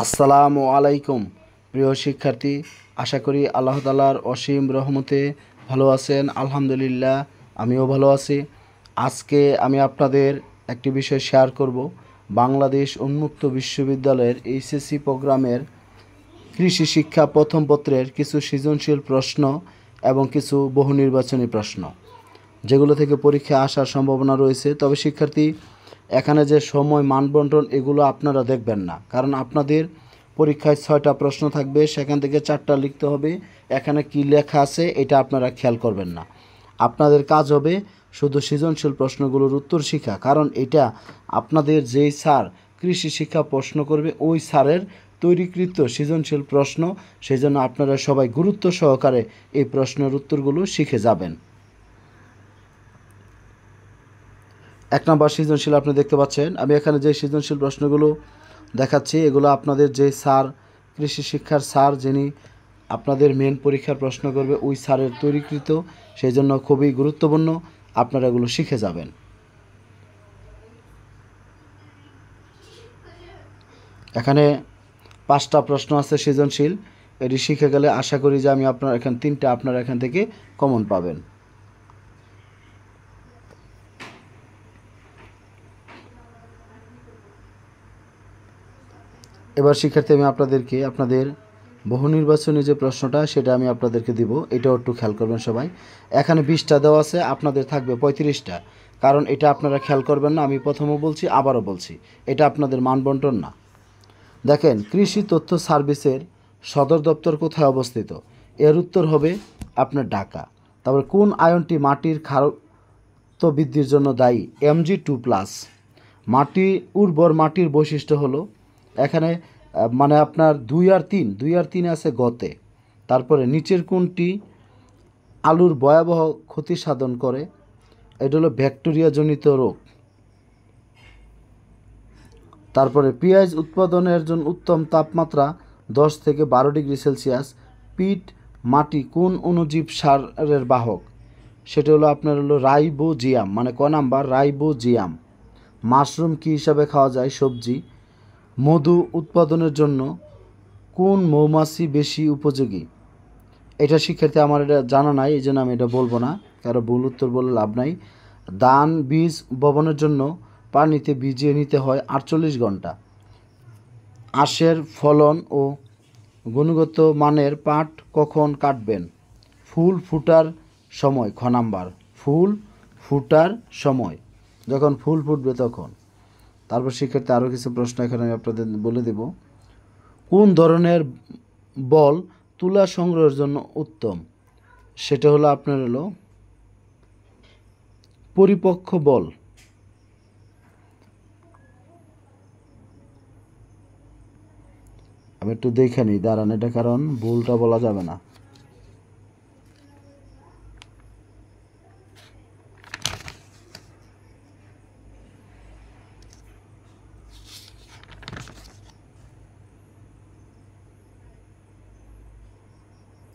আসসালামু আলাইকুম প্রিয় শিক্ষার্থী, আশা করি আল্লাহ তাআলার অসীম রহমতে ভালো আছেন। আলহামদুলিল্লাহ, আমিও ভালো আছি। আজকে আমি আপনাদের একটি বিষয় শেয়ার করব। বাংলাদেশ উন্মুক্ত বিশ্ববিদ্যালয়ের এইচএসসি প্রোগ্রামের কৃষি শিক্ষা প্রথম পত্রের কিছু সৃজনশীল প্রশ্ন এবং কিছু বহু নির্বাচনী প্রশ্ন, যেগুলো থেকে পরীক্ষা আসার সম্ভাবনা রয়েছে। তবে শিক্ষার্থী, এখানে যে সময় মানবন্টন এগুলো আপনারা দেখবেন না, কারণ আপনাদের পরীক্ষায় 6টা প্রশ্ন থাকবে, সেখান থেকে 4টা লিখতে হবে। এখানে কি লেখা আছে এটা আপনারা খেয়াল করবেন না। আপনাদের কাজ হবে শুধু সৃজনশীল প্রশ্নগুলোর উত্তর শেখা, কারণ এটা আপনাদের যেই স্যার কৃষি শিক্ষা প্রশ্ন করবে ওই স্যারের তৈরিকৃত সৃজনশীল প্রশ্ন। সেই জন্য আপনারা সবাই গুরুত্ব সহকারে এই প্রশ্নের উত্তরগুলো শিখে যাবেন। 1 নম্বর সৃজনশীল আপনি দেখতে পাচ্ছেন। আমি এখানে যে সৃজনশীল প্রশ্নগুলো দেখাচ্ছি এগুলো আপনাদের যে স্যার কৃষি শিক্ষার স্যার যিনি আপনাদের মেন পরীক্ষার প্রশ্ন করবে ওই স্যারের তৈরিকৃত, সেই জন্য খুবই গুরুত্বপূর্ণ, আপনারা এগুলো শিখে যাবেন। এখানে 5টা প্রশ্ন আছে সৃজনশীল, এটি শিখে গেলে আশা করি যে আমি আপনার এখানে 3টা আপনারা এখান থেকে কমন পাবেন। এবার শিক্ষার্থী, আমি আপনাদের বহু নির্বাচনী যে প্রশ্নটা সেটা আমি আপনাদেরকে দিব, এটাও একটু খেয়াল করবেন সবাই। এখানে 20টা দেওয়া আছে, আপনাদের থাকবে 35টা, কারণ এটা আপনারা খেয়াল করবেন না। আমি প্রথমেও বলছি, আবারও বলছি, এটা আপনাদের মানবন্টন না। দেখেন, কৃষি তথ্য সার্ভিসের সদর দপ্তর কোথায় অবস্থিত? এর উত্তর হবে আপনার ঢাকা। তারপরে কোন আয়নটি মাটির খাদ্য বৃদ্ধির জন্য দায়ী? Mg2+। উর্বর মাটির বৈশিষ্ট্য হলো, এখানে মানে আপনার 2 আর 3 আছে গতে। তারপরে নিচের কোনটি আলুর ভয়াবহ ক্ষতি সাধন করে? এটা হলো ব্যাকটেরিয়াজনিত রোগ। তারপরে পেঁয়াজ উৎপাদনের জন্য উত্তম তাপমাত্রা 10 থেকে 12 ডিগ্রি সেলসিয়াস। পিট মাটি কোন অণুজীব সারের বাহক? সেটা হলো আপনার রাইবোজিয়াম, মানে ক নাম্বার রাইবোজিয়াম। মাশরুম কী হিসাবে খাওয়া যায়? সবজি। মধু উৎপাদনের জন্য কোন মৌমাছি বেশি উপযোগী? এটা শিক্ষার্থী আমার এটা জানা নাই, এই জন্য আমি এটা বলবো না, কারো ভুল উত্তর বলে লাভ নাই। ধান বীজ বপনের জন্য পানিতে ভিজিয়ে নিতে হয় 48 ঘন্টা। আখের ফলন ও গুণগত মানের পাট কখন কাটবেন? ফুল ফুটার সময়, খ নাম্বার ফুল ফুটার সময়, যখন ফুল ফুটবে তখন। তারপর শিক্ষার্থী আরও কিছু প্রশ্ন এখানে আমি আপনাদের বলে দেব। কোন ধরনের বল তুলা সংগ্রহের জন্য উত্তম? সেটা হলো আপনার পরিপক্ক বল। আমি একটু দেখে নিই, দাঁড়ান, এটা কারণ ভুলটা বলা যাবে না।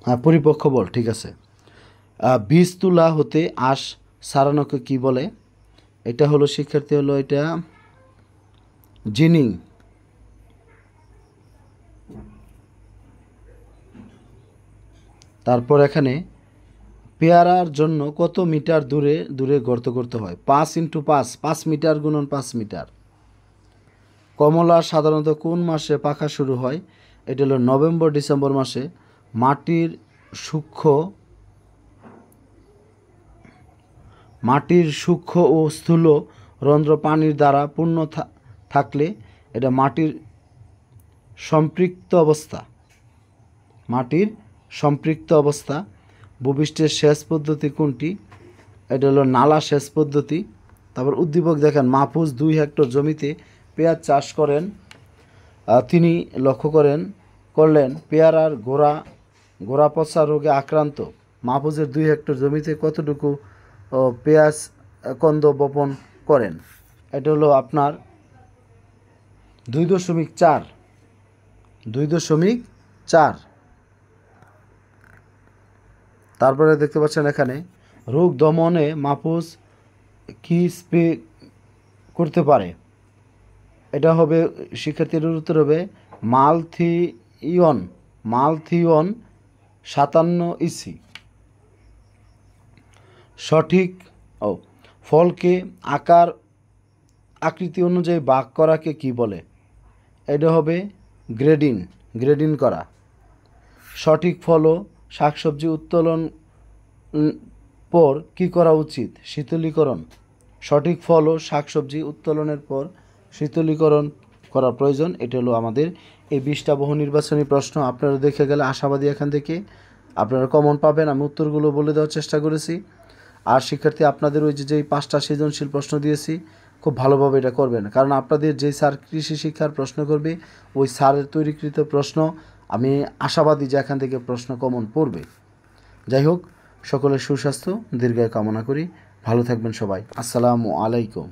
হ্যাঁ, পরিপক্ক বল, ঠিক আছে। বীজ তুলা হতে আঁশ ছাড়ানোকে কি বলে? এটা হলো শিক্ষার্থী এটা জিনিং। তারপর এখানে পেয়ারার জন্য কত মিটার দূরে দূরে গর্ত করতে হয়? 5 × 5, 5 মিটার গুণন 5 মিটার। কমলা সাধারণত কোন মাসে পাকা শুরু হয়? এটা হলো নভেম্বর ডিসেম্বর মাসে। মাটির সূক্ষ্ম ও স্থূল রন্ধ্র পানির দ্বারা পূর্ণ থাকলে এটা মাটির সম্পৃক্ত অবস্থা। ভূপৃষ্ঠের সেচ পদ্ধতি কোনটি? এটা হলো নালা সেচ পদ্ধতি। তারপর উদ্দীপক দেখেন, মাহফুজ 2 হেক্টর জমিতে পেঁয়াজ চাষ করেন। তিনি লক্ষ্য করলেন পেয়ারার গোড়া পচা রোগে আক্রান্ত। মাহফুজের 2 হেক্টর জমিতে কতটুকু পেঁয়াজ কন্দ বপন করেন? এটা হলো আপনার 2.4। তারপরে দেখতে পাচ্ছেন এখানে রোগ দমনে মাহফুজ কি স্প্রে করতে পারে? এটা হবে শিক্ষার্থীর উত্তর হবে মালথিয়ন 57 ইসি। সঠিক ফলকে আকৃতি অনুযায়ী ভাগ করাকে কি বলে? এটা হবে গ্রেডিং করা। সঠিক ফল ও শাকসবজি উত্তোলন পর কি করা উচিত? শীতলীকরণ। সঠিক ফল ও শাকসবজি উত্তোলনের পর শীতলীকরণ করা প্রয়োজন। এটা হলো আমাদের এই 20টা বহু নির্বাচনী প্রশ্ন। আপনারা দেখে গেলে আশাবাদী এখান থেকে আপনারা কমন পাবেন। আমি উত্তরগুলো বলে দেওয়ার চেষ্টা করেছি। আর শিক্ষার্থী, আপনাদের ওই যেই 5টা সৃজনশীল প্রশ্ন দিয়েছি, খুব ভালোভাবে এটা করবেন, কারণ আপনাদের যেই স্যার কৃষি শিক্ষার প্রশ্ন করবে ওই স্যারের তৈরিকৃত প্রশ্ন, আমি আশাবাদী যে এখান থেকে প্রশ্ন কমন পড়বে। যাই হোক, সকলের সুস্বাস্থ্য দীর্ঘায়ু কামনা করি। ভালো থাকবেন সবাই। আসসালামু আলাইকুম।